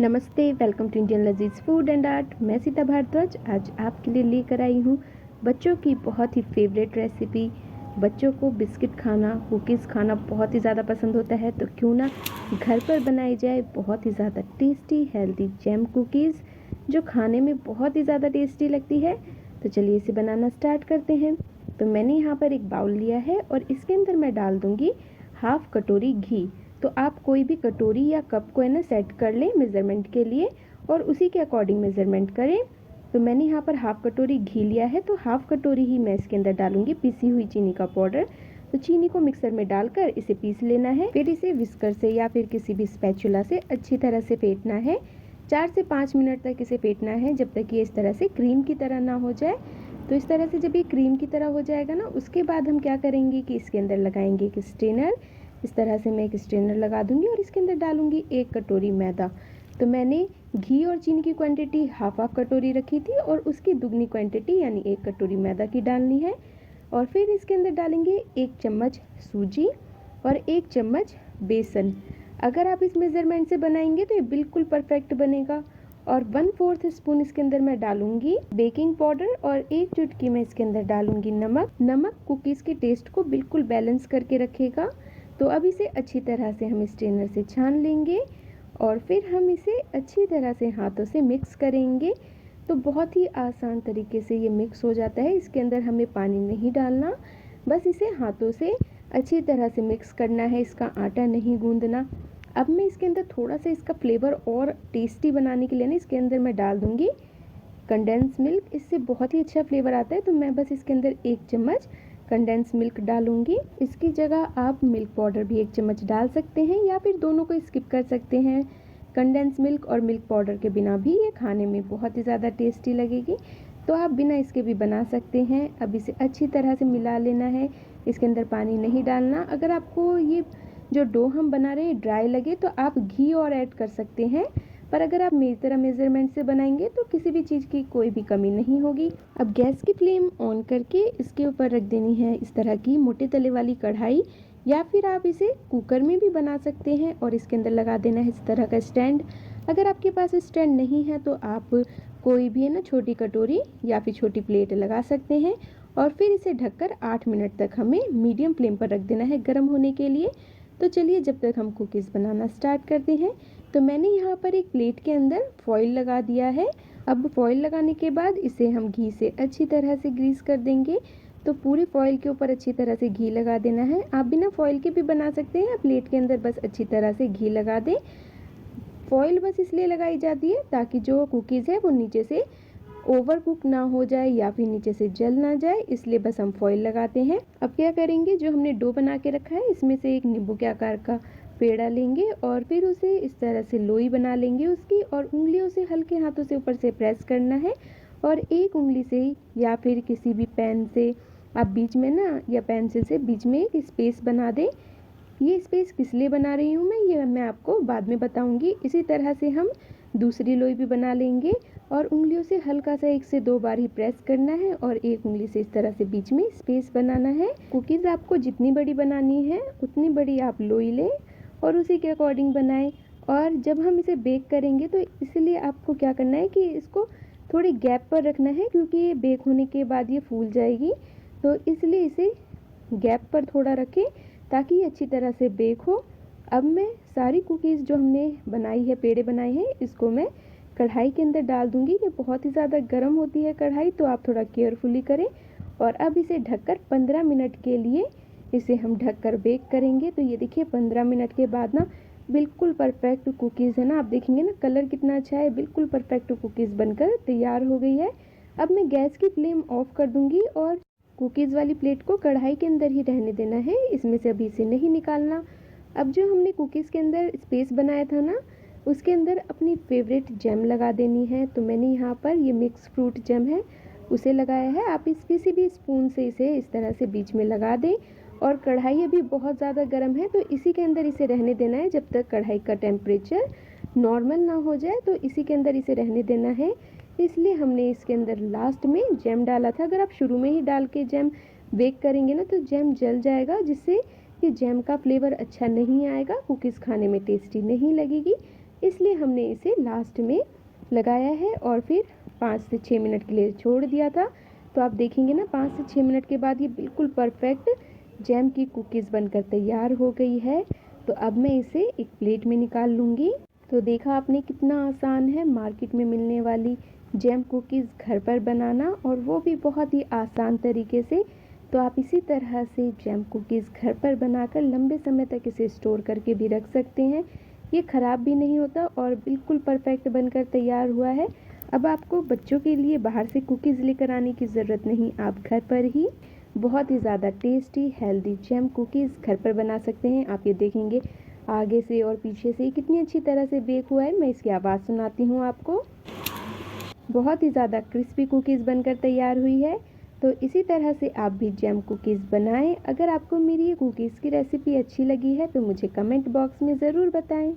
नमस्ते, welcome to Indian लजीज food and art. मैं सीता भारद्वाज आज आपके लिए लेकर आई हूँ बच्चों की बहुत ही फेवरेट रेसिपी। बच्चों को बिस्किट खाना, कुकीज़ खाना बहुत ही ज़्यादा पसंद होता है, तो क्यों ना घर पर बनाई जाए बहुत ही ज़्यादा टेस्टी हेल्दी जैम कुकीज़, जो खाने में बहुत ही ज़्यादा टेस्टी लगती है। तो चलिए इसे बनाना स्टार्ट करते हैं। तो मैंने यहाँ पर एक बाउल लिया है और इसके अंदर मैं डाल दूँगी हाफ कटोरी घी। तो आप कोई भी कटोरी या कप को है ना सेट कर लें मेज़रमेंट के लिए और उसी के अकॉर्डिंग मेज़रमेंट करें। तो मैंने यहाँ पर हाफ कटोरी घी लिया है, तो हाफ कटोरी ही मैं इसके अंदर डालूंगी पिसी हुई चीनी का पाउडर। तो चीनी को मिक्सर में डालकर इसे पीस लेना है, फिर इसे विस्कर से या फिर किसी भी स्पैचुला से अच्छी तरह से फेंटना है। 4 से 5 मिनट तक इसे फेंटना है, जब तक ये इस तरह से क्रीम की तरह ना हो जाए। तो इस तरह से जब ये क्रीम की तरह हो जाएगा ना, उसके बाद हम क्या करेंगे कि इसके अंदर लगाएंगे एक स्ट्रेनर। इस तरह से मैं एक स्ट्रेनर लगा दूंगी और इसके अंदर डालूंगी 1 कटोरी मैदा। तो मैंने घी और चीनी की क्वांटिटी हाफ कटोरी रखी थी और उसकी दुगनी क्वांटिटी यानी 1 कटोरी मैदा की डालनी है। और फिर इसके अंदर डालेंगे 1 चम्मच सूजी और 1 चम्मच बेसन। अगर आप इस मेज़रमेंट से बनाएंगे तो ये बिल्कुल परफेक्ट बनेगा। और 1/4 स्पून इसके अंदर मैं डालूंगी बेकिंग पाउडर और 1 चुटकी मैं इसके अंदर डालूंगी नमक कुकीज़ के टेस्ट को बिल्कुल बैलेंस करके रखेगा। तो अब इसे अच्छी तरह से हम स्ट्रेनर से छान लेंगे और फिर हम इसे अच्छी तरह से हाथों से मिक्स करेंगे। तो बहुत ही आसान तरीके से ये मिक्स हो जाता है, इसके अंदर हमें पानी नहीं डालना, बस इसे हाथों से अच्छी तरह से मिक्स करना है, इसका आटा नहीं गूंदना। अब मैं इसके अंदर थोड़ा सा इसका फ्लेवर और टेस्टी बनाने के लिए ना इसके अंदर मैं डाल दूँगी कंडेंस मिल्क। इससे बहुत ही अच्छा फ्लेवर आता है। तो मैं बस इसके अंदर 1 चम्मच कंडेंस मिल्क डालूंगी। इसकी जगह आप मिल्क पाउडर भी 1 चम्मच डाल सकते हैं या फिर दोनों को स्किप कर सकते हैं। कंडेंस मिल्क और मिल्क पाउडर के बिना भी ये खाने में बहुत ही ज़्यादा टेस्टी लगेगी, तो आप बिना इसके भी बना सकते हैं। अब इसे अच्छी तरह से मिला लेना है, इसके अंदर पानी नहीं डालना। अगर आपको ये जो डो हम बना रहे हैं ड्राई लगे तो आप घी और ऐड कर सकते हैं, पर अगर आप मेरी तरह मेज़रमेंट से बनाएंगे तो किसी भी चीज़ की कोई भी कमी नहीं होगी। अब गैस की फ्लेम ऑन करके इसके ऊपर रख देनी है इस तरह की मोटे तले वाली कढ़ाई, या फिर आप इसे कुकर में भी बना सकते हैं और इसके अंदर लगा देना है इस तरह का स्टैंड। अगर आपके पास स्टैंड नहीं है तो आप कोई भी है ना छोटी कटोरी या फिर छोटी प्लेट लगा सकते हैं और फिर इसे ढककर 8 मिनट तक हमें मीडियम फ्लेम पर रख देना है गर्म होने के लिए। तो चलिए जब तक हम कुकीज़ बनाना स्टार्ट करते हैं। तो मैंने यहाँ पर एक प्लेट के अंदर फॉइल लगा दिया है। अब फॉइल लगाने के बाद इसे हम घी से अच्छी तरह से ग्रीस कर देंगे। तो पूरी फॉइल के ऊपर अच्छी तरह से घी लगा देना है। आप बिना फॉइल के भी बना सकते हैं, प्लेट के अंदर बस अच्छी तरह से घी लगा दें। फॉइल बस इसलिए लगाई जाती है ताकि जो कुकीज़ है वो नीचे से ओवर कुक ना हो जाए या फिर नीचे से जल ना जाए, इसलिए बस हम फॉइल लगाते हैं। अब क्या करेंगे, जो हमने डो बना के रखा है इसमें से एक नींबू के आकार का पेड़ा लेंगे और फिर उसे इस तरह से लोई बना लेंगे उसकी, और उंगलियों से हल्के हाथों से ऊपर से प्रेस करना है और एक उंगली से या फिर किसी भी पेन से आप बीच में ना या पेंसिल से बीच में एक स्पेस बना दें। ये स्पेस किस लिए बना रही हूँ मैं आपको बाद में बताऊंगी। इसी तरह से हम दूसरी लोई भी बना लेंगे और उंगलियों से हल्का सा 1 से 2 बार ही प्रेस करना है और एक उंगली से इस तरह से बीच में स्पेस बनाना है। कुकीज़ आपको जितनी बड़ी बनानी है उतनी बड़ी आप लोई लें और उसी के अकॉर्डिंग बनाएं। और जब हम इसे बेक करेंगे तो इसलिए आपको क्या करना है कि इसको थोड़ी गैप पर रखना है, क्योंकि ये बेक होने के बाद ये फूल जाएगी। तो इसलिए इसे गैप पर थोड़ा रखें ताकि ये अच्छी तरह से बेक हो। अब मैं सारी कुकीज़ जो हमने बनाई है, पेड़े बनाए हैं, इसको मैं कढ़ाई के अंदर डाल दूंगी। ये बहुत ही ज़्यादा गर्म होती है कढ़ाई, तो आप थोड़ा केयरफुली करें। और अब इसे ढककर 15 मिनट के लिए इसे हम ढककर बेक करेंगे। तो ये देखिए 15 मिनट के बाद ना बिल्कुल परफेक्ट कुकीज़ है ना, आप देखेंगे ना कलर कितना अच्छा है, बिल्कुल परफेक्ट कुकीज़ बनकर तैयार हो गई है। अब मैं गैस की फ्लेम ऑफ कर दूंगी और कुकीज़ वाली प्लेट को कढ़ाई के अंदर ही रहने देना है, इसमें से अभी इसे नहीं निकालना। अब जो हमने कुकीज़ के अंदर स्पेस बनाया था ना, उसके अंदर अपनी फेवरेट जैम लगा देनी है। तो मैंने यहाँ पर ये मिक्स फ्रूट जैम है उसे लगाया है। आप इस किसी भी स्पून से इसे इस तरह से बीच में लगा दें। और कढ़ाई अभी बहुत ज़्यादा गर्म है, तो इसी के अंदर इसे रहने देना है जब तक कढ़ाई का टेम्परेचर नॉर्मल ना हो जाए। तो इसी के अंदर इसे रहने देना है, इसलिए हमने इसके अंदर लास्ट में जैम डाला था। अगर आप शुरू में ही डाल के जैम बेक करेंगे ना तो जैम जल जाएगा, जिससे कि जैम का फ्लेवर अच्छा नहीं आएगा, कुकीज़ खाने में टेस्टी नहीं लगेगी। इसलिए हमने इसे लास्ट में लगाया है और फिर 5 से 6 मिनट के लिए छोड़ दिया था। तो आप देखेंगे ना 5 से 6 मिनट के बाद ये बिल्कुल परफेक्ट जैम की कुकीज़ बनकर तैयार हो गई है। तो अब मैं इसे एक प्लेट में निकाल लूँगी। तो देखा आपने कितना आसान है मार्केट में मिलने वाली जैम कुकीज़ घर पर बनाना, और वो भी बहुत ही आसान तरीके से। तो आप इसी तरह से जैम कुकीज़ घर पर बनाकर लंबे समय तक इसे स्टोर करके भी रख सकते हैं। ये ख़राब भी नहीं होता और बिल्कुल परफेक्ट बनकर तैयार हुआ है। अब आपको बच्चों के लिए बाहर से कुकीज़ लेकर आने की ज़रूरत नहीं, आप घर पर ही बहुत ही ज़्यादा टेस्टी हेल्दी जैम कुकीज़ घर पर बना सकते हैं। आप ये देखेंगे आगे से और पीछे से कितनी अच्छी तरह से बेक हुआ है। मैं इसकी आवाज़ सुनाती हूँ आपको। बहुत ही ज़्यादा क्रिस्पी कुकीज़ बनकर तैयार हुई है। तो इसी तरह से आप भी जैम कुकीज़ बनाएं। अगर आपको मेरी ये कुकीज़ की रेसिपी अच्छी लगी है तो मुझे कमेंट बॉक्स में ज़रूर बताएं।